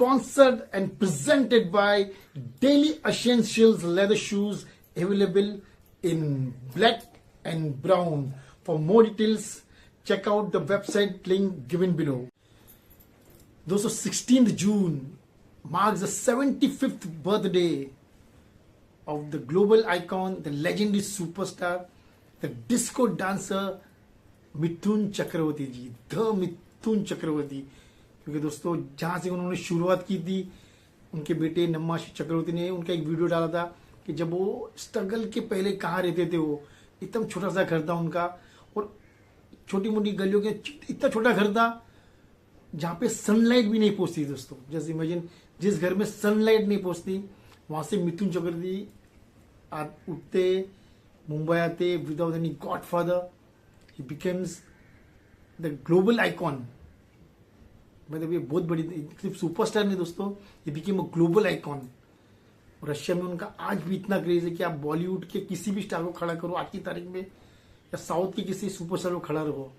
sponsored and presented by Daily Essentials leather shoes, available in black and brown. For more details, check out the website link given below. दोस्तों 16th June marks the 75th birthday of the global icon, the legendary superstar, the disco dancer Mithun Chakraborty ji, the Mithun Chakraborty. क्योंकि दोस्तों जहां से उन्होंने शुरुआत की थी, उनके बेटे नम्माशी चक्रवर्ती ने उनका एक वीडियो डाला था कि जब वो स्ट्रगल के पहले कहाँ रहते थे. वो एकदम छोटा सा घर था उनका, और छोटी मोटी गलियों के इतना छोटा घर था जहाँ पे सनलाइट भी नहीं पहुंचती. दोस्तों जैसे इमेजिन, जिस घर में सनलाइट नहीं पहुंचती वहां से मिथुन चक्रवर्ती उठते, मुंबई आते without any godfather. He becomes the global icon. मतलब ये बहुत बड़ी, सिर्फ सुपरस्टार नहीं दोस्तों, ये became a global icon. Russia में उनका आज भी इतना क्रेज है कि आप बॉलीवुड के किसी भी स्टार को खड़ा करो आज की तारीख में, या साउथ के किसी सुपरस्टार को खड़ा रहो,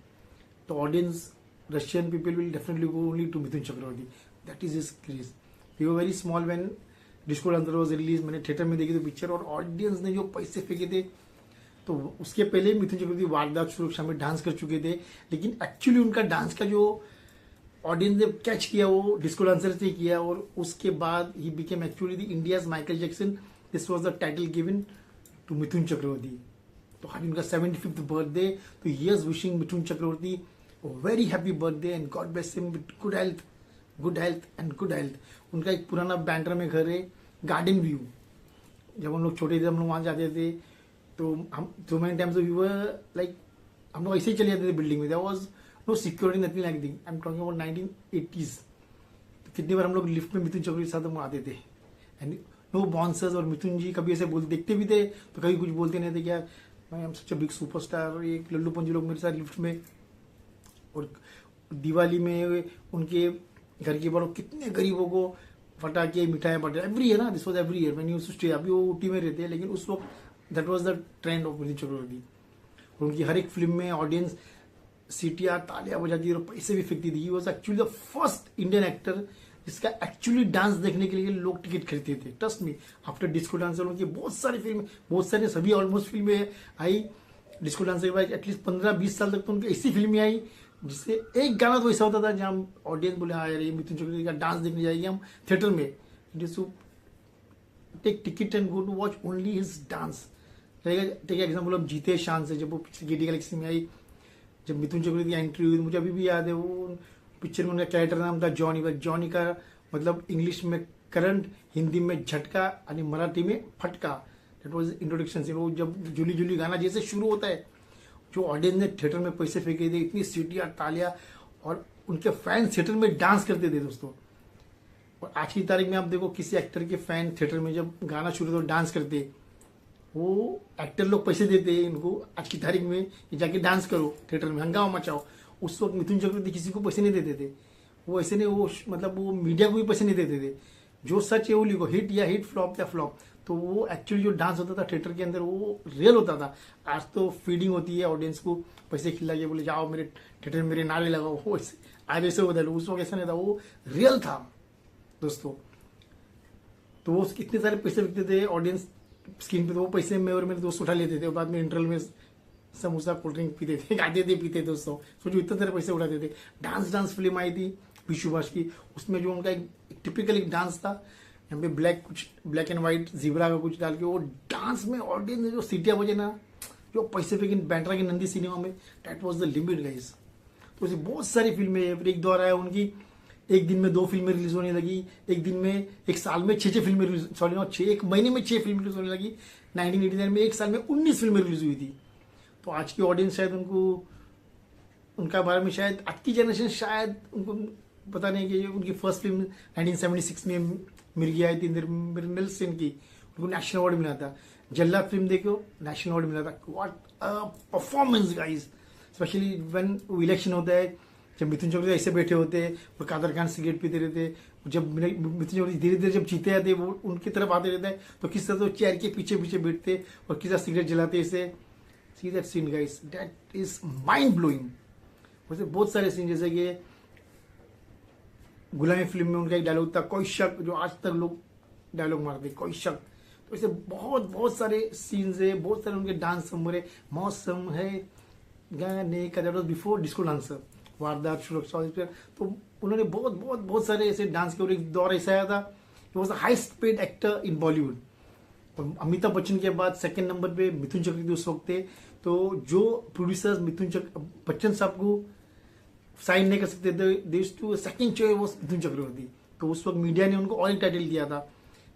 तो audience, Russian people will definitely go only to Mithun Chakraborty. That is his craze. We were very small when Disco Dancer was release. मैंने थिएटर में देखी थी पिक्चर, और ऑडियंस ने जो पैसे फेंके थे, तो उसके पहले मिथुन चक्रवर्ती वारदात सुरक्षा में डांस कर चुके थे. लेकिन एक्चुअली उनका डांस का जो ऑडियंस ने कैच किया वो डिस्को डांसर से किया, और उसके बाद ही became actually the India's Michael Jackson. This was the title given to Mithun Chakraborty. तो आज उनका 75th बर्थडे. तो here's wishing Mithun Chakraborty very happy birthday and God bless him with good health and good health. उनका एक पुराना बैंड्रा में घर है, गार्डन व्यू. जब हम लोग छोटे थे, हम लोग वहां जाते थे, तो हम so many times we were like, हम लोग ऐसे ही चले जाते थे बिल्डिंग में. There was no security, nothing like thing. I am talking about 1980s. तो कितनी बार हम लोग लिफ्ट में मिथुन चक्रवर्ती के साथ हम आते थे. And no bouncers. और मिथुन जी कभी ऐसे बोलते, देखते भी थे तो कभी कुछ बोलते नहीं थे कि यार I am such a big superstar. एक लल्लू पंजी लोग मेरे साथ लिफ्ट में. और दिवाली में उनके घर के बाहर कितने गरीबों को फटाके, मिठाई बांटे एवरी ईयर ना. This was every year when you stay. अभी वो ऊटी में रहते हैं, लेकिन उस वक्त that was the trend of Mithun Chakraborty. और उनकी हर एक फिल्म में ऑडियंस सीटियां, तालियां बजाती और पैसे भी फेंकती थी. He was actually the first Indian actor जिसका एक्चुअली डांस देखने के लिए लोग टिकट खरीदते थे. Trust me, after disco dancer उनकी बहुत सारी फिल्म, बहुत सारी, सभी ऑलमोस्ट फिल्में आई. डिस्को डांसर के बाद एटलीस्ट 15-20 साल तक तो उनकी ऐसी फिल्में आई जिससे एक गाना तो ऐसा होता था जहाँ ऑडियंस बोले हाँ यार ये मिथुन चक्रवर्ती का डांस देखने जाएंगे हम थिएटर में. It is to take ticket and go to watch only his dance. Take example of Jeete Shaan से, जब वो गेटी गैलेक्सी में आई, जब मिथुन चक्रवर्ती की एंट्री हुई, मुझे अभी भी याद है. वो पिक्चर में उनका कैरेक्टर नाम था जॉनी. जॉनी का मतलब इंग्लिश में करंट, हिंदी में झटका और मराठी में फटका. That was introduction. वो जब जुली जुली गाना जैसे शुरू होता है, जो ऑडियंस ने थिएटर में पैसे फेंके थे, इतनी सीटियां, तालियां, और उनके फैन थिएटर में डांस करते थे दोस्तों. और आज की तारीख में आप देखो, किसी एक्टर के फैन थिएटर में जब गाना शुरू होता है डांस करते, वो एक्टर लोग पैसे देते हैं इनको आज की तारीख में कि जाके डांस करो थिएटर में, हंगामा मचाओ. उस वक्त मिथुन चक्रवर्ती किसी को पैसे नहीं देते थे. वो ऐसे नहीं, वो मतलब वो मीडिया को भी पैसे नहीं देते थे. जो सच है वो लिखो, हिट या हिट, फ्लॉप या फ्लॉप. तो वो एक्चुअली जो डांस होता था थिएटर के अंदर वो रियल होता था. आज तो फीडिंग होती है ऑडियंस को, पैसे खिला के बोले जाओ मेरे थिएटर में मेरे नारे लगाओ. वो आज ऐसे होता है. उस वक्त ऐसा नहीं था, वो रियल था दोस्तों. तो वो कितने सारे पैसे बिकते थे ऑडियंस स्क्रीन पे, तो वो पैसे में और मेरे दोस्त उठा लेते थे. और बाद में इंटरवल में समोसा, कोल्ड ड्रिंक पीते थे, खाते थे, पीते दोस्तों. सोचो इतने सारे पैसे उठाते थे. डांस फिल्म आई थी विशुभाष की, उसमें जो उनका एक टिपिकल एक डांस था, यहाँ पे ब्लैक एंड व्हाइट जीब्रा का कुछ डाल के वो डांस में ऑडियंस ने जो सीटियां बजे ना, जो पैसे पे बैंड्रा की नंदी सिनेमा में, that was the limit guys. तो ऐसी बहुत सारी फिल्में. एक दौर आया उनकी, एक दिन में 2 फिल्में रिलीज होने लगी, एक दिन में, एक साल में 6 फिल्में रिलीज, सॉरी एक महीने में 6 फिल्में रिलीज होने लगी. 1989 में एक साल में 19 फिल्में रिलीज हुई थी. तो आज की ऑडियंस शायद उनका बारे में, शायद आज की जनरेशन शायद उनको पता नहीं कि उनकी फर्स्ट फिल्म 1976 में मिर्गी आई थी, मृणाल सेन की, उनको नेशनल अवार्ड मिला था. जल्लाद फिल्म देखो, नेशनल अवार्ड मिला था. What a performance guys. Specially when election होता है, जब मिथुन चक्रवर्ती ऐसे बैठे होते और कादर खान सिगरेट पीते रहते, जब मिथुन चक्रवर्ती धीरे धीरे जब जीते जाते वो उनकी तरफ आते रहते हैं, तो किस तरह तो चेयर के पीछे पीछे बैठते और किस तरह सिगरेट जलाते ऐसे. See that scene guys, that is mind blowing. वैसे बहुत सारे सीन, जैसे कि गुलामी फिल्म में उनका एक डायलॉग था, कोई शक, जो आज तक लोग डायलॉग मारते, कोई शक। तो ऐसे बहुत बहुत सारे सीन्स है, बहुत सारे उनके डांस नंबर है। मौसम है गाने का, that was before disco dancer, वारदात, सुरक्षा। तो उन्होंने बहुत बहुत बहुत सारे ऐसे डांस के, और एक दौर ऐसा आया था, he was the highest paid actor in Bollywood. और अमिताभ बच्चन के बाद सेकंड नंबर पे मिथुन चक्रवर्ती उस वक्त थे। तो जो प्रोड्यूसर्स बच्चन साहब को साइन नहीं कर सकते थे, देश टू सेकंड चॉइस वाज मिथुन चक्रवर्ती। तो उस वक्त मीडिया ने उनको और एक टाइटल दिया था,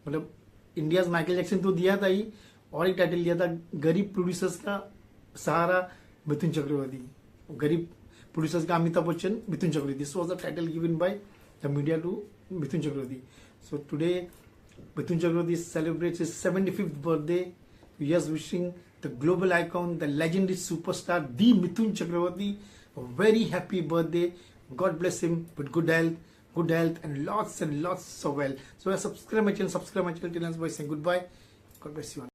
मतलब इंडिया माइकल जैक्सन तो दिया था ही, और एक टाइटल दिया था, गरीब प्रोड्यूसर्स का सहारा मिथुन चक्रवर्ती, गरीब प्रोड्यूसर्स का Amitabh Bachchan, Mithun Chakraborty. This was the title given by the media to Mithun Chakraborty. So today, Mithun Chakravarti celebrates his 75th birthday. Yes, wishing the global icon, the legendary superstar, the Mithun Chakravarti, a very happy birthday. God bless him with good health, and lots of wealth. So subscribe my channel, till next, by saying goodbye. God bless you.